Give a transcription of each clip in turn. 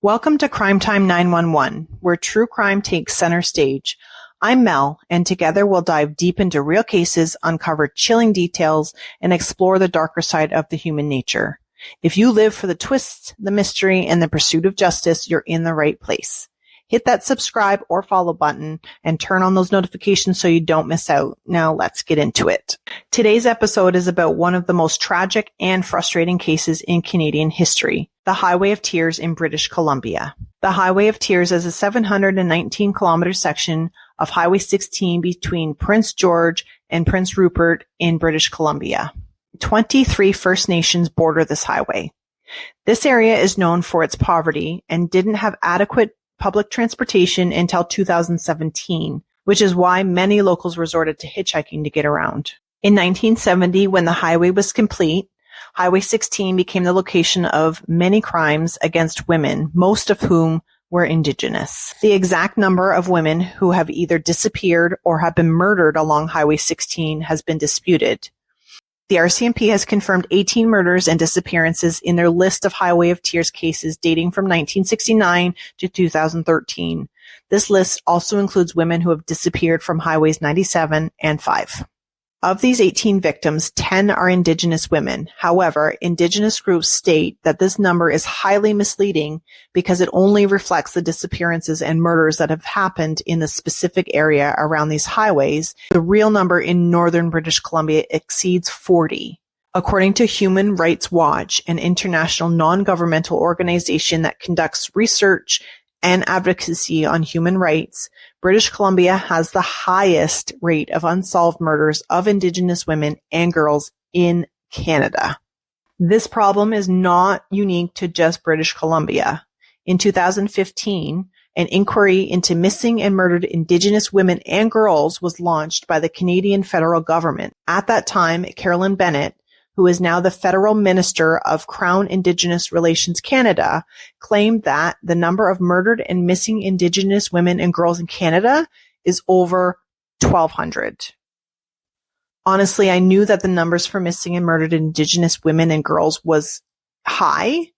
Welcome to Crime Time 911, where true crime takes center stage. I'm Mel, and together we'll dive deep into real cases, uncover chilling details, and explore the darker side of the human nature. If you live for the twists, the mystery, and the pursuit of justice, you're in the right place. Hit that subscribe or follow button and turn on those notifications so you don't miss out. Now let's get into it. Today's episode is about one of the most tragic and frustrating cases in Canadian history, the Highway of Tears in British Columbia. The Highway of Tears is a 719-kilometer section of Highway 16 between Prince George and Prince Rupert in British Columbia. 23 First Nations border this highway. This area is known for its poverty and didn't have adequate public transportation until 2017, which is why many locals resorted to hitchhiking to get around. In 1970, when the highway was complete, Highway 16 became the location of many crimes against women, most of whom were Indigenous. The exact number of women who have either disappeared or have been murdered along Highway 16 has been disputed. The RCMP has confirmed 18 murders and disappearances in their list of Highway of Tears cases dating from 1969 to 2013. This list also includes women who have disappeared from Highways 97 and 5. Of these 18 victims, 10 are Indigenous women. However, Indigenous groups state that this number is highly misleading because it only reflects the disappearances and murders that have happened in the specific area around these highways. The real number in northern British Columbia exceeds 40. According to Human Rights Watch, an international non-governmental organization that conducts research and advocacy on human rights, British Columbia has the highest rate of unsolved murders of Indigenous women and girls in Canada. This problem is not unique to just British Columbia. In 2015, an inquiry into missing and murdered Indigenous women and girls was launched by the Canadian federal government. At that time, Carolyn Bennett, who is now the Federal Minister of Crown Indigenous Relations Canada, claimed that the number of murdered and missing Indigenous women and girls in Canada is over 1,200. Honestly, I knew that the numbers for missing and murdered Indigenous women and girls was high,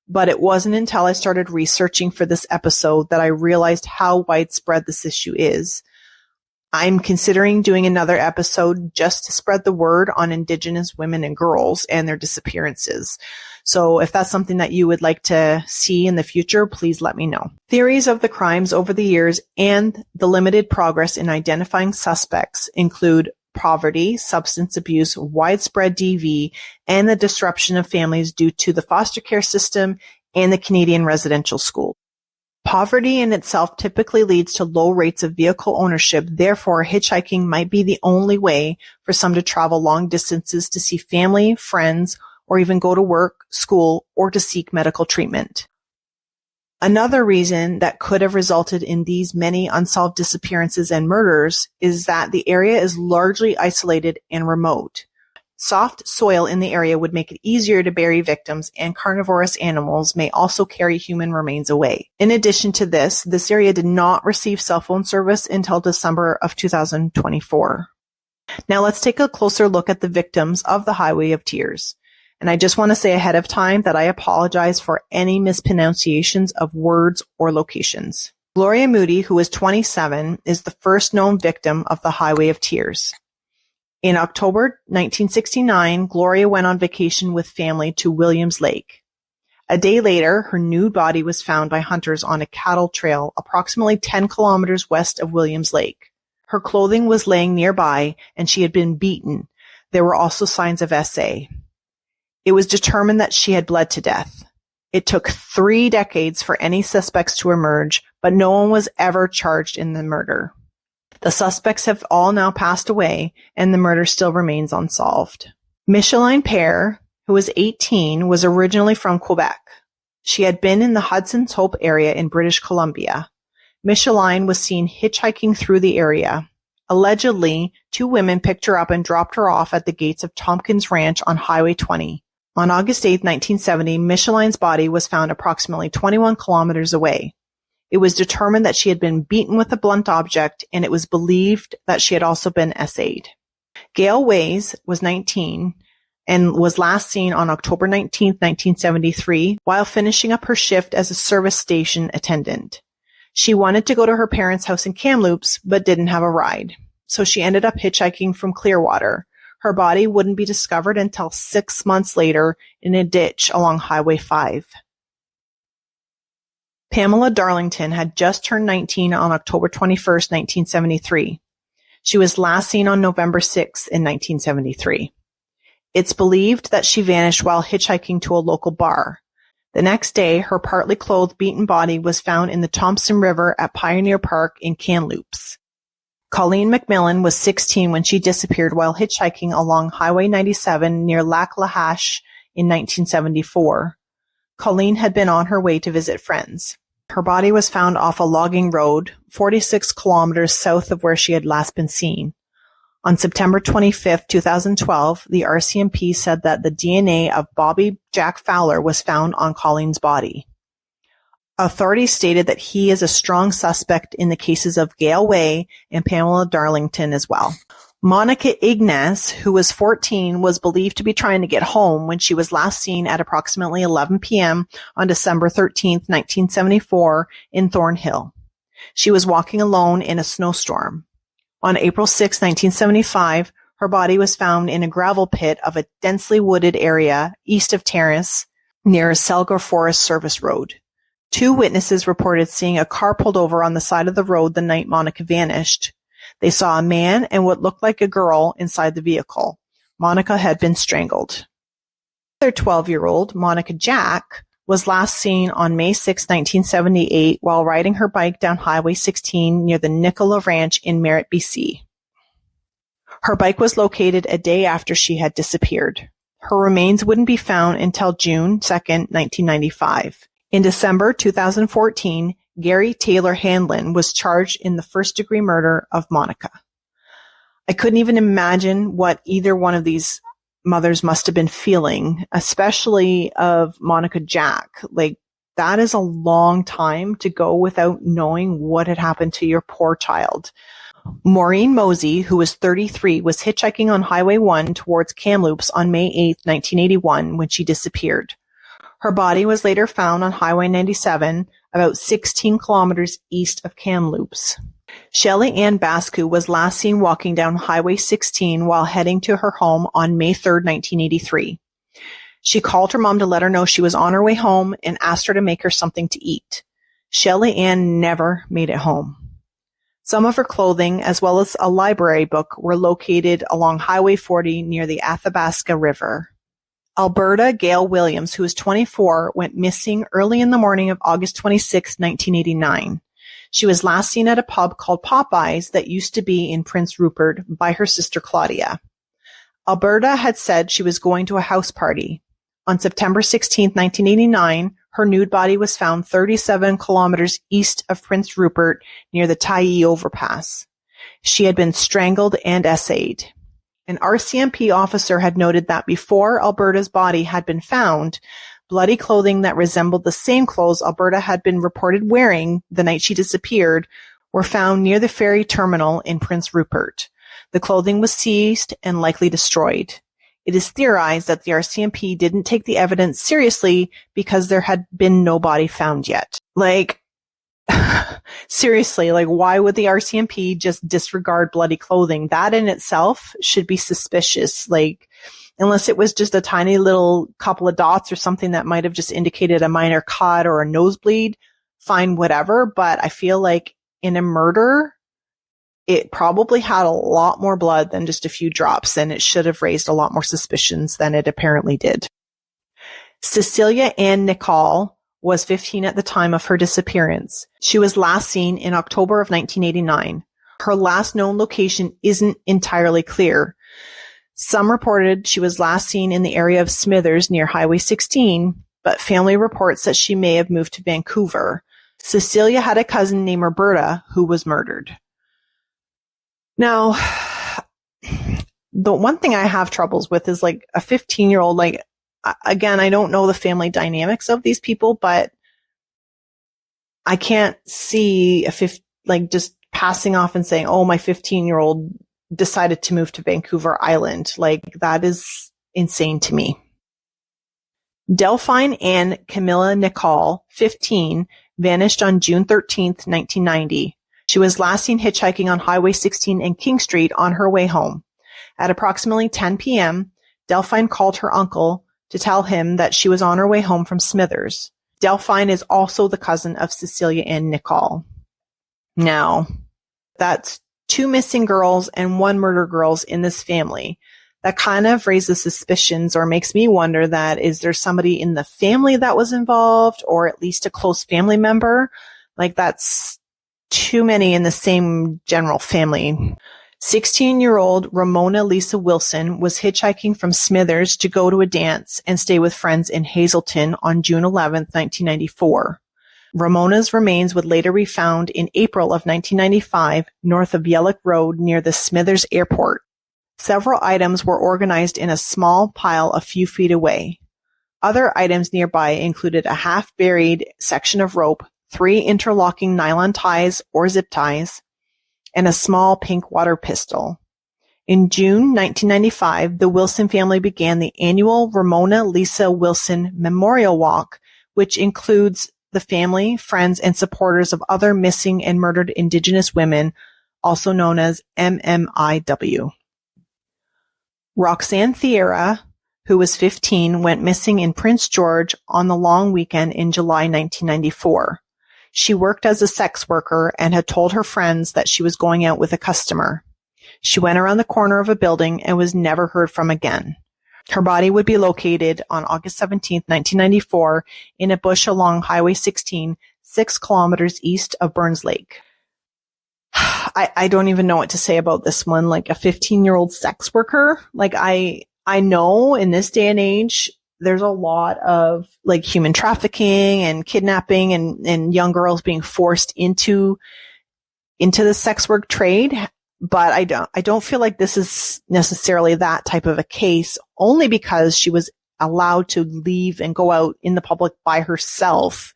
but it wasn't until I started researching for this episode that I realized how widespread this issue is. I'm considering doing another episode just to spread the word on Indigenous women and girls and their disappearances. So if that's something that you would like to see in the future, please let me know. Theories of the crimes over the years and the limited progress in identifying suspects include poverty, substance abuse, widespread DV, and the disruption of families due to the foster care system and the Canadian residential school. Poverty in itself typically leads to low rates of vehicle ownership. Therefore, hitchhiking might be the only way for some to travel long distances to see family, friends, or even go to work, school, or to seek medical treatment. Another reason that could have resulted in these many unsolved disappearances and murders is that the area is largely isolated and remote. Soft soil in the area would make it easier to bury victims, and carnivorous animals may also carry human remains away. In addition to this area did not receive cell phone service until December of 2024. Now let's take a closer look at the victims of the Highway of Tears. And I just want to say ahead of time that I apologize for any mispronunciations of words or locations. Gloria Moody, who is 27, is the first known victim of the Highway of Tears. In October 1969, Gloria went on vacation with family to Williams Lake. A day later, her nude body was found by hunters on a cattle trail approximately 10 kilometers west of Williams Lake. Her clothing was laying nearby, and she had been beaten. There were also signs of SA. It was determined that she had bled to death. It took 3 decades for any suspects to emerge, but no one was ever charged in the murder. The suspects have all now passed away, and the murder still remains unsolved. Micheline Pear, who was 18, was originally from Quebec. She had been in the Hudson's Hope area in British Columbia. Micheline was seen hitchhiking through the area. Allegedly, 2 women picked her up and dropped her off at the gates of Tompkins Ranch on Highway 20. On August 8, 1970, Micheline's body was found approximately 21 kilometers away. It was determined that she had been beaten with a blunt object, and it was believed that she had also been SA'd. Gail Ways was 19 and was last seen on October 19, 1973, while finishing up her shift as a service station attendant. She wanted to go to her parents' house in Kamloops, but didn't have a ride. So she ended up hitchhiking from Clearwater. Her body wouldn't be discovered until 6 months later in a ditch along Highway 5. Pamela Darlington had just turned 19 on October 21, 1973. She was last seen on November 6 in 1973. It's believed that she vanished while hitchhiking to a local bar. The next day, her partly clothed, beaten body was found in the Thompson River at Pioneer Park in Kamloops. Colleen McMillan was 16 when she disappeared while hitchhiking along Highway 97 near Lac La Hache in 1974. Colleen had been on her way to visit friends. Her body was found off a logging road, 46 kilometers south of where she had last been seen. On September 25, 2012, the RCMP said that the DNA of Bobby Jack Fowler was found on Colleen's body. Authorities stated that he is a strong suspect in the cases of Gail Way and Pamela Darlington as well. Monica Ignace, who was 14, was believed to be trying to get home when she was last seen at approximately 11 p.m. on December 13, 1974, in Thornhill. She was walking alone in a snowstorm. On April 6, 1975, her body was found in a gravel pit of a densely wooded area east of Terrace near Selgar Forest Service Road. 2 witnesses reported seeing a car pulled over on the side of the road the night Monica vanished. They saw a man and what looked like a girl inside the vehicle. Monica had been strangled. Another 12-year-old, Monica Jack, was last seen on May 6, 1978, while riding her bike down Highway 16 near the Nicola Ranch in Merritt, BC. Her bike was located a day after she had disappeared. Her remains wouldn't be found until June 2, 1995. In December 2014, Gary Taylor Hanlon was charged in the first-degree murder of Monica. I couldn't even imagine what either one of these mothers must have been feeling, especially of Monica Jack. Like, that is a long time to go without knowing what had happened to your poor child. Maureen Mosey, who was 33, was hitchhiking on Highway 1 towards Kamloops on May 8, 1981, when she disappeared. Her body was later found on Highway 97, about 16 kilometers east of Kamloops. Shelley Ann Bascu was last seen walking down Highway 16 while heading to her home on May 3, 1983. She called her mom to let her know she was on her way home and asked her to make her something to eat. Shelley Ann never made it home. Some of her clothing, as well as a library book, were located along Highway 40 near the Athabasca River. Alberta Gail Williams, who was 24, went missing early in the morning of August 26, 1989. She was last seen at a pub called Popeyes that used to be in Prince Rupert by her sister Claudia. Alberta had said she was going to a house party. On September 16, 1989, her nude body was found 37 kilometers east of Prince Rupert near the Tyee Overpass. She had been strangled and essayed. An RCMP officer had noted that before Alberta's body had been found, bloody clothing that resembled the same clothes Alberta had been reported wearing the night she disappeared were found near the ferry terminal in Prince Rupert. The clothing was seized and likely destroyed. It is theorized that the RCMP didn't take the evidence seriously because there had been no body found yet. Seriously, why would the RCMP just disregard bloody clothing? That in itself should be suspicious. Unless it was just a tiny little couple of dots or something that might have just indicated a minor cut or a nosebleed, fine, whatever. But I feel like in a murder, it probably had a lot more blood than just a few drops, and it should have raised a lot more suspicions than it apparently did. Cecilia Ann Nicol was 15 at the time of her disappearance. She was last seen in October of 1989. Her last known location isn't entirely clear. Some reported she was last seen in the area of Smithers near Highway 16, but family reports that she may have moved to Vancouver. Cecilia had a cousin named Roberta who was murdered. Now, the one thing I have troubles with is a 15-year-old, again, I don't know the family dynamics of these people, but I can't see just passing off and saying, oh, my 15-year-old decided to move to Vancouver Island. That is insane to me. Delphine Ann Camilla Nicole, 15, vanished on June 13, 1990. She was last seen hitchhiking on Highway 16 and King Street on her way home. At approximately 10 p.m., Delphine called her uncle to tell him that she was on her way home from Smithers. Delphine is also the cousin of Cecilia Ann Nicole. Now, that's 2 missing girls and 1 murder girls in this family. That kind of raises suspicions or makes me wonder that is there somebody in the family that was involved or at least a close family member? Like that's too many in the same general family. 16-year-old Ramona Lisa Wilson was hitchhiking from Smithers to go to a dance and stay with friends in Hazleton on June 11, 1994. Ramona's remains would later be found in April of 1995 north of Yellock Road near the Smithers Airport. Several items were organized in a small pile a few feet away. Other items nearby included a half-buried section of rope, 3 interlocking nylon ties or zip ties, and a small pink water pistol. In June 1995, the Wilson family began the annual Ramona Lisa Wilson Memorial Walk, which includes the family, friends, and supporters of other missing and murdered Indigenous women, also known as MMIW. Roxanne Thierra, who was 15, went missing in Prince George on the long weekend in July 1994. She worked as a sex worker and had told her friends that she was going out with a customer. She went around the corner of a building and was never heard from again. Her body would be located on August 17, 1994, in a bush along Highway 16, 6 kilometers east of Burns Lake. I don't even know what to say about this one. Like a 15-year-old sex worker. Like I know in this day and age, there's a lot of like human trafficking and kidnapping and young girls being forced into the sex work trade. But I don't feel like this is necessarily that type of a case, only because she was allowed to leave and go out in the public by herself.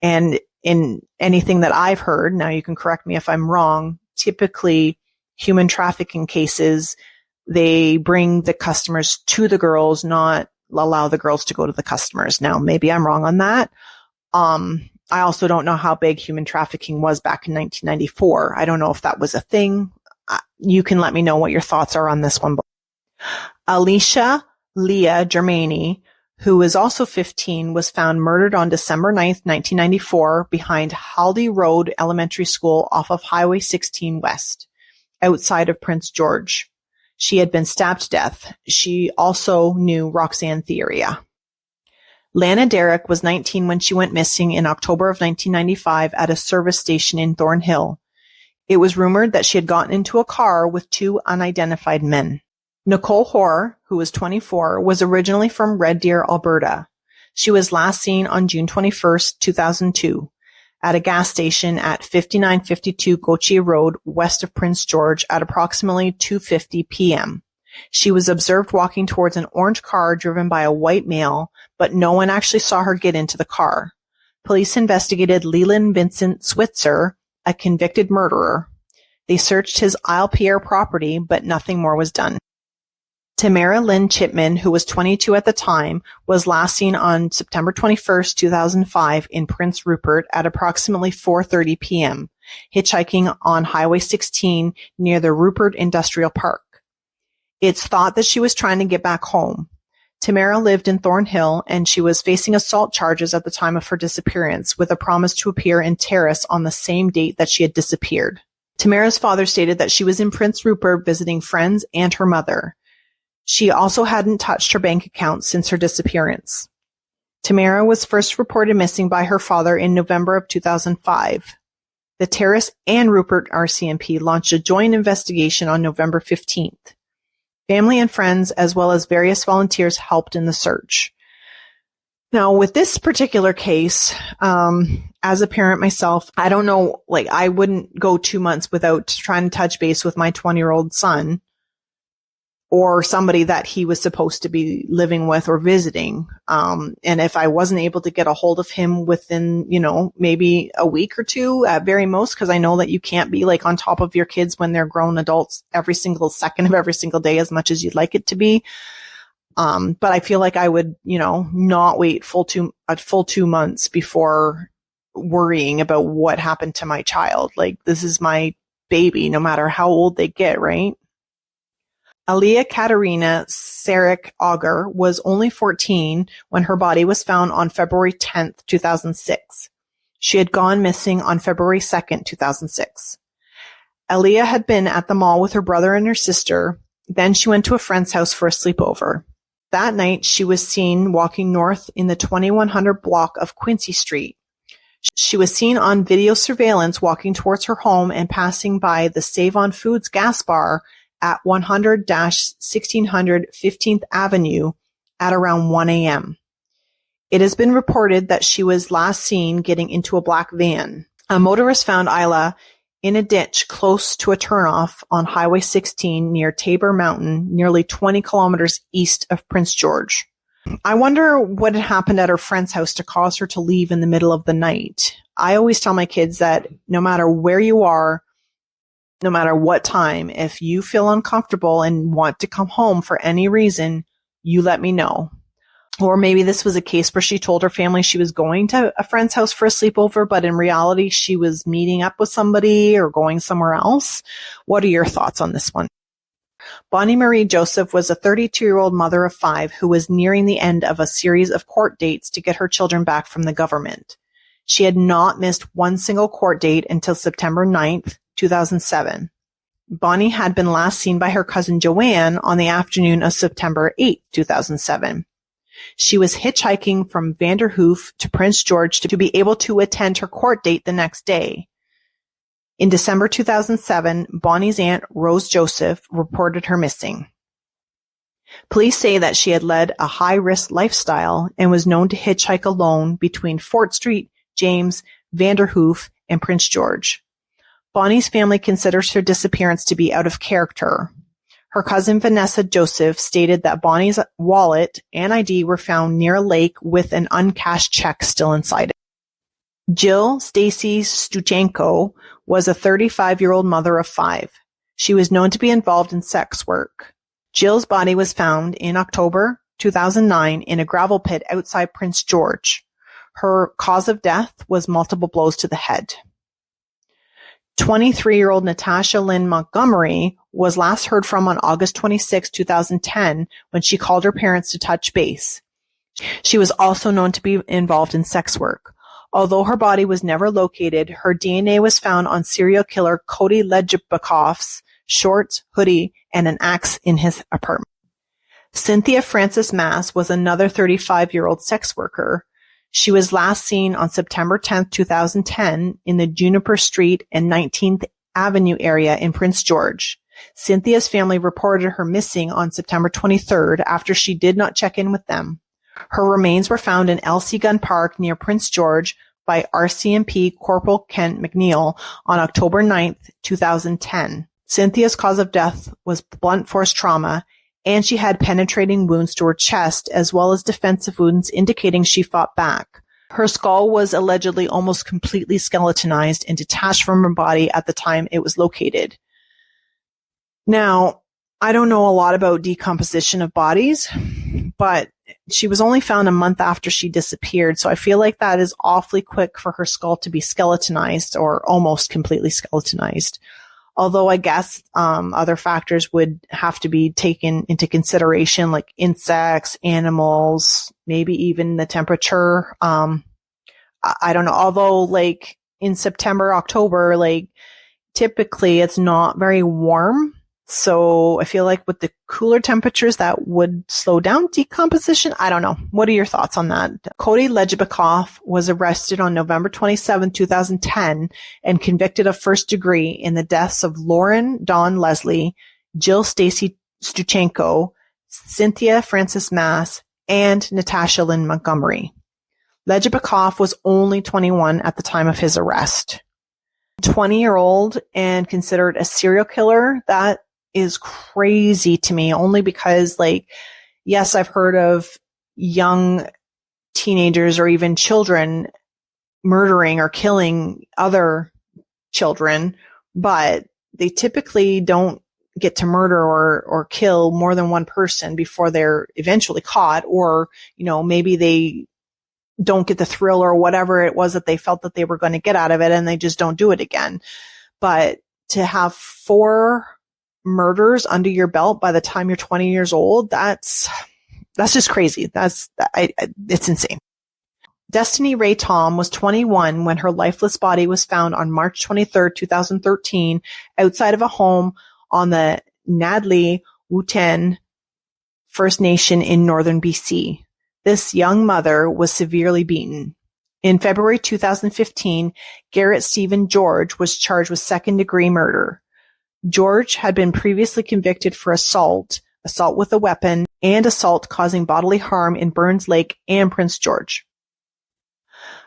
And in anything that I've heard, now you can correct me if I'm wrong, typically human trafficking cases, they bring the customers to the girls, not allow the girls to go to the customers. Now, maybe I'm wrong on that. I also don't know how big human trafficking was back in 1994. I don't know if that was a thing. You can let me know what your thoughts are on this one. Alicia Leah Germani, who was also 15, was found murdered on December 9th, 1994, behind Haldy Road Elementary School off of Highway 16 West, outside of Prince George. She had been stabbed to death. She also knew Roxanne Thierry. Lana Derrick was 19 when she went missing in October of 1995 at a service station in Thornhill. It was rumored that she had gotten into a car with 2 unidentified men. Nicole Hoare, who was 24, was originally from Red Deer, Alberta. She was last seen on June 21st, 2002, at a gas station at 5952 Gautier Road, west of Prince George, at approximately 2:50 p.m. She was observed walking towards an orange car driven by a white male, but no one actually saw her get into the car. Police investigated Leland Vincent Switzer, a convicted murderer. They searched his Isle Pierre property, but nothing more was done. Tamara Lynn Chipman, who was 22 at the time, was last seen on September 21st, 2005 in Prince Rupert at approximately 4:30 p.m., hitchhiking on Highway 16 near the Rupert Industrial Park. It's thought that she was trying to get back home. Tamara lived in Thornhill, and she was facing assault charges at the time of her disappearance, with a promise to appear in Terrace on the same date that she had disappeared. Tamara's father stated that she was in Prince Rupert visiting friends and her mother. She also hadn't touched her bank account since her disappearance. Tamara was first reported missing by her father in November of 2005. The Terrace and Rupert RCMP launched a joint investigation on November 15th. Family and friends, as well as various volunteers, helped in the search. Now, with this particular case, as a parent myself, I don't know, like I wouldn't go 2 months without trying to touch base with my 20-year-old son or somebody that he was supposed to be living with or visiting. And if I wasn't able to get a hold of him within, maybe a week or 2 at very most, because I know that you can't be like on top of your kids when they're grown adults every single second of every single day as much as you'd like it to be. But I feel like I would, not wait a full 2 months before worrying about what happened to my child. Like, this is my baby, no matter how old they get, right? Aliyah Katerina Sarek Auger was only 14 when her body was found on February 10th, 2006. She had gone missing on February 2nd, 2006. Aliyah had been at the mall with her brother and her sister. Then she went to a friend's house for a sleepover. That night, she was seen walking north in the 2100 block of Quincy Street. She was seen on video surveillance walking towards her home and passing by the Save on Foods gas bar at 100-1600 15th Avenue at around 1 a.m. It has been reported that she was last seen getting into a black van. A motorist found Isla in a ditch close to a turnoff on Highway 16 near Tabor Mountain, nearly 20 kilometers east of Prince George. I wonder what had happened at her friend's house to cause her to leave in the middle of the night. I always tell my kids that no matter where you are, no matter what time, if you feel uncomfortable and want to come home for any reason, you let me know. Or maybe this was a case where she told her family she was going to a friend's house for a sleepover, but in reality, she was meeting up with somebody or going somewhere else. What are your thoughts on this one? Bonnie Marie Joseph was a 32-year-old mother of 5 who was nearing the end of a series of court dates to get her children back from the government. She had not missed one single court date until September 9th, 2007. Bonnie had been last seen by her cousin Joanne on the afternoon of September 8th, 2007. She was hitchhiking from Vanderhoof to Prince George to be able to attend her court date the next day. In December 2007, Bonnie's aunt, Rose Joseph, reported her missing. Police say that she had led a high-risk lifestyle and was known to hitchhike alone between Fort Street, James, Vanderhoof, and Prince George. Bonnie's family considers her disappearance to be out of character. Her cousin Vanessa Joseph stated that Bonnie's wallet and ID were found near a lake with an uncashed check still inside it. Jill Stacy Stuchenko was a 35-year-old mother of 5. She was known to be involved in sex work. Jill's body was found in October 2009 in a gravel pit outside Prince George. Her cause of death was multiple blows to the head. 23-year-old Natasha Lynn Montgomery was last heard from on August 26, 2010, when she called her parents to touch base. She was also known to be involved in sex work. Although her body was never located, her DNA was found on serial killer Cody Lejibakoff's shorts, hoodie, and an axe in his apartment. Cynthia Frances Mass was another 35-year-old sex worker. She was last seen on September 10, 2010 in the Juniper Street and 19th Avenue area in Prince George. Cynthia's family reported her missing on September 23rd after she did not check in with them. Her remains were found in Elsie Gun Park near Prince George by RCMP Corporal Kent McNeil on October 9th, 2010. Cynthia's cause of death was blunt force trauma, and she had penetrating wounds to her chest as well as defensive wounds indicating she fought back. Her skull was allegedly almost completely skeletonized and detached from her body at the time it was located. Now, I don't know a lot about decomposition of bodies, but she was only found a month after she disappeared, so I feel like that is awfully quick for her skull to be skeletonized or almost completely skeletonized. Although I guess other factors would have to be taken into consideration, like insects, animals, maybe even the temperature. I don't know. Although, like in September, October, like typically it's not very warm. So I feel like with the cooler temperatures that would slow down decomposition. I don't know. What are your thoughts on that? Cody Lejibakoff was arrested on November 27, 2010 and convicted of first degree in the deaths of Lauren Dawn Leslie, Jill Stacy Stuchenko, Cynthia Frances Mass, and Natasha Lynn Montgomery. Lejibakoff was only 21 at the time of his arrest. 20-year-old and considered a serial killer, that is crazy to me, only because, like, yes, I've heard of young teenagers or even children murdering or killing other children, but they typically don't get to murder or kill more than one person before they're eventually caught, or, maybe they don't get the thrill or whatever it was that they felt that they were going to get out of it and they just don't do it again. But to have 4 murders under your belt by the time you're 20 years old, that's just crazy. It's insane. Destiny Ray Tom was 21 when her lifeless body was found on March 23, 2013, outside of a home on the Nadli Wuten First Nation in northern BC. This young mother was severely beaten. In February 2015, Garrett Stephen George was charged with second-degree murder. George had been previously convicted for assault with a weapon, and assault causing bodily harm in Burns Lake and Prince George.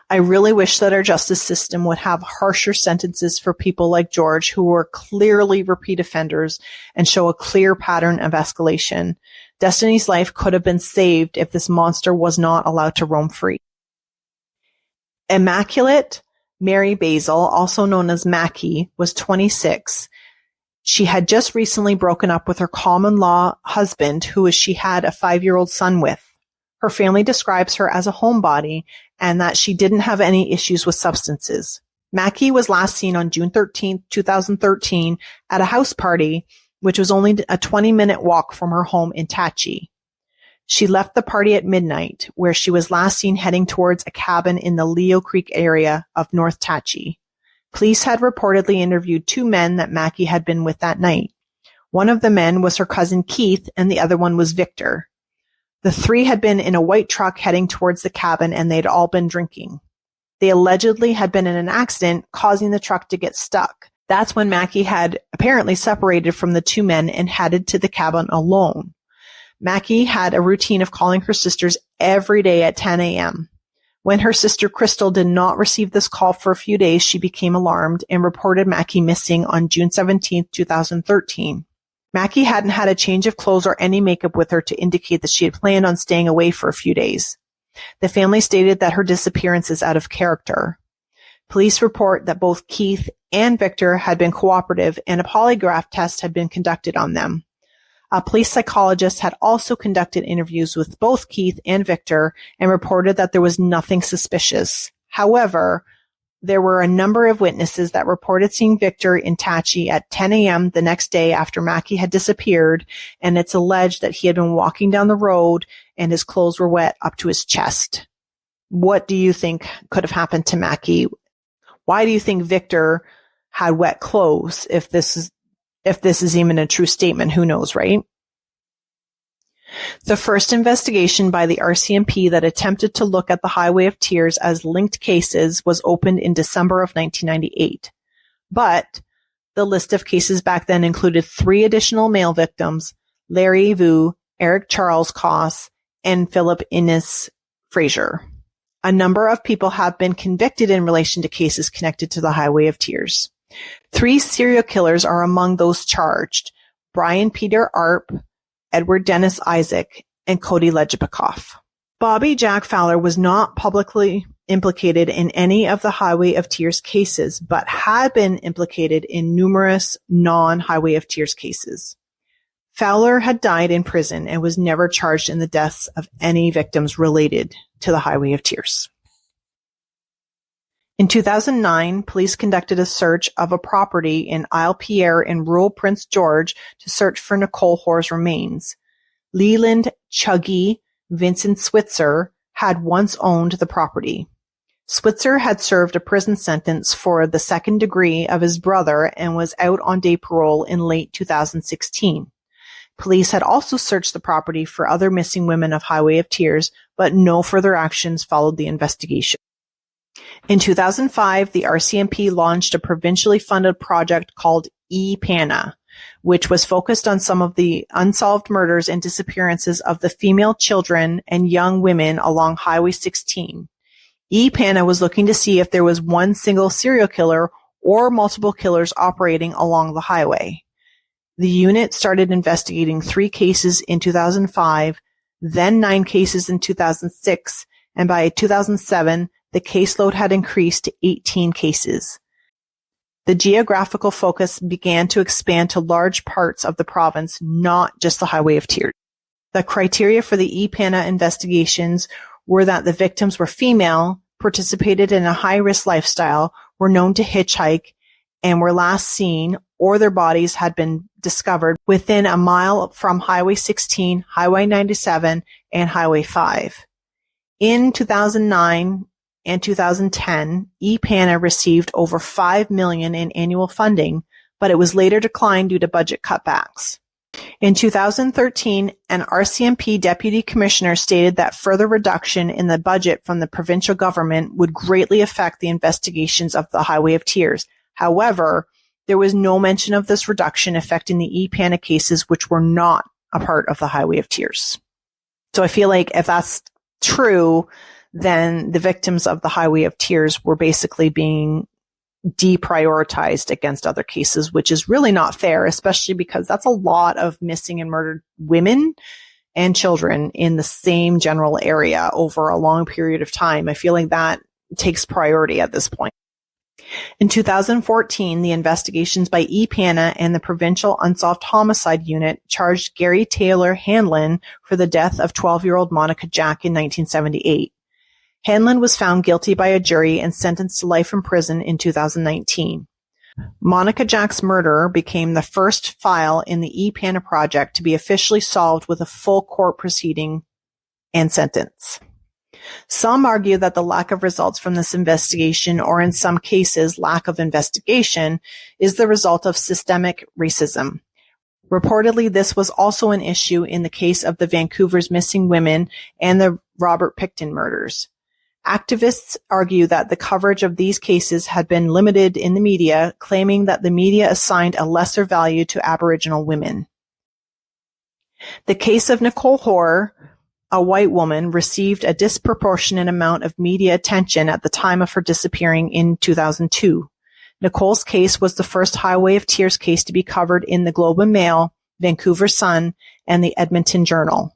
I really wish that our justice system would have harsher sentences for people like George, who were clearly repeat offenders and show a clear pattern of escalation. Destiny's life could have been saved if this monster was not allowed to roam free. Immaculate Mary Basil, also known as Mackie, was 26. She had just recently broken up with her common-law husband, who she had a 5-year-old son with. Her family describes her as a homebody and that she didn't have any issues with substances. Mackie was last seen on June 13, 2013, at a house party, which was only a 20-minute walk from her home in Tachi. She left the party at midnight, where she was last seen heading towards a cabin in the Leo Creek area of North Tachi. Police had reportedly interviewed 2 men that Mackie had been with that night. One of the men was her cousin Keith, and the other one was Victor. The 3 had been in a white truck heading towards the cabin, and they'd all been drinking. They allegedly had been in an accident, causing the truck to get stuck. That's when Mackie had apparently separated from the 2 men and headed to the cabin alone. Mackie had a routine of calling her sisters every day at 10 a.m. When her sister Crystal did not receive this call for a few days, she became alarmed and reported Mackie missing on June 17, 2013. Mackie hadn't had a change of clothes or any makeup with her to indicate that she had planned on staying away for a few days. The family stated that her disappearance is out of character. Police report that both Keith and Victor had been cooperative and a polygraph test had been conducted on them. A police psychologist had also conducted interviews with both Keith and Victor and reported that there was nothing suspicious. However, there were a number of witnesses that reported seeing Victor in Tachi at 10 a.m. the next day after Mackie had disappeared, and it's alleged that he had been walking down the road and his clothes were wet up to his chest. What do you think could have happened to Mackie? Why do you think Victor had wet clothes? If this is even a true statement, who knows, right? The first investigation by the RCMP that attempted to look at the Highway of Tears as linked cases was opened in December of 1998. But the list of cases back then included 3 additional male victims, Larry Vu, Eric Charles Koss, and Philip Innes Fraser. A number of people have been convicted in relation to cases connected to the Highway of Tears. 3 serial killers are among those charged: Brian Peter Arp, Edward Dennis Isaac, and Cody Legibikoff. Bobby Jack Fowler was not publicly implicated in any of the Highway of Tears cases, but had been implicated in numerous non-Highway of Tears cases. Fowler had died in prison and was never charged in the deaths of any victims related to the Highway of Tears. In 2009, police conducted a search of a property in Isle Pierre in rural Prince George to search for Nicole Hoare's remains. Leland Chuggy Vincent Switzer had once owned the property. Switzer had served a prison sentence for the second degree of his brother and was out on day parole in late 2016. Police had also searched the property for other missing women of Highway of Tears, but no further actions followed the investigation. In 2005, the RCMP launched a provincially funded project called ePANA, which was focused on some of the unsolved murders and disappearances of the female children and young women along Highway 16. ePANA was looking to see if there was one single serial killer or multiple killers operating along the highway. The unit started investigating 3 cases in 2005, then 9 cases in 2006, and by 2007, the caseload had increased to 18 cases. The geographical focus began to expand to large parts of the province, not just the Highway of Tears. The criteria for the EPANA investigations were that the victims were female, participated in a high-risk lifestyle, were known to hitchhike, and were last seen or their bodies had been discovered within a mile from Highway 16, Highway 97, and Highway 5. In 2009 and 2010, EPANA received over $5 million in annual funding, but it was later declined due to budget cutbacks. In 2013, an RCMP deputy commissioner stated that further reduction in the budget from the provincial government would greatly affect the investigations of the Highway of Tears. However, there was no mention of this reduction affecting the EPANA cases which were not a part of the Highway of Tears. So I feel like if that's true, then the victims of the Highway of Tears were basically being deprioritized against other cases, which is really not fair, especially because that's a lot of missing and murdered women and children in the same general area over a long period of time. I feel like that takes priority at this point. In 2014, the investigations by EPANA and the Provincial Unsolved Homicide Unit charged Gary Taylor Hanlon for the death of 12-year-old Monica Jack in 1978. Hanlon was found guilty by a jury and sentenced to life in prison in 2019. Monica Jack's murder became the first file in the EPANA project to be officially solved with a full court proceeding and sentence. Some argue that the lack of results from this investigation, or in some cases lack of investigation, is the result of systemic racism. Reportedly, this was also an issue in the case of the Vancouver's missing women and the Robert Pickton murders. Activists argue that the coverage of these cases had been limited in the media, claiming that the media assigned a lesser value to Aboriginal women. The case of Nicole Hoare, a white woman, received a disproportionate amount of media attention at the time of her disappearing in 2002. Nicole's case was the first Highway of Tears case to be covered in the Globe and Mail, Vancouver Sun, and the Edmonton Journal.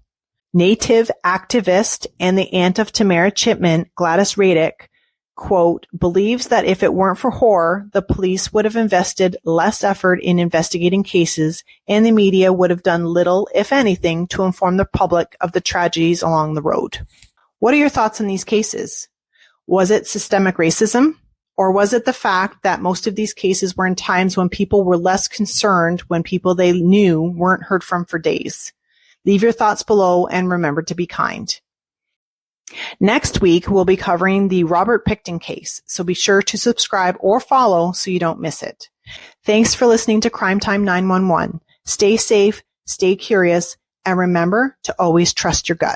Native activist and the aunt of Tamara Chipman, Gladys Radick, quote, believes that if it weren't for Hoare, the police would have invested less effort in investigating cases, and the media would have done little, if anything, to inform the public of the tragedies along the road. What are your thoughts on these cases? Was it systemic racism? Or was it the fact that most of these cases were in times when people were less concerned, when people they knew weren't heard from for days? Leave your thoughts below and remember to be kind. Next week, we'll be covering the Robert Pickton case, so be sure to subscribe or follow so you don't miss it. Thanks for listening to Crime Time 911. Stay safe, stay curious, and remember to always trust your gut.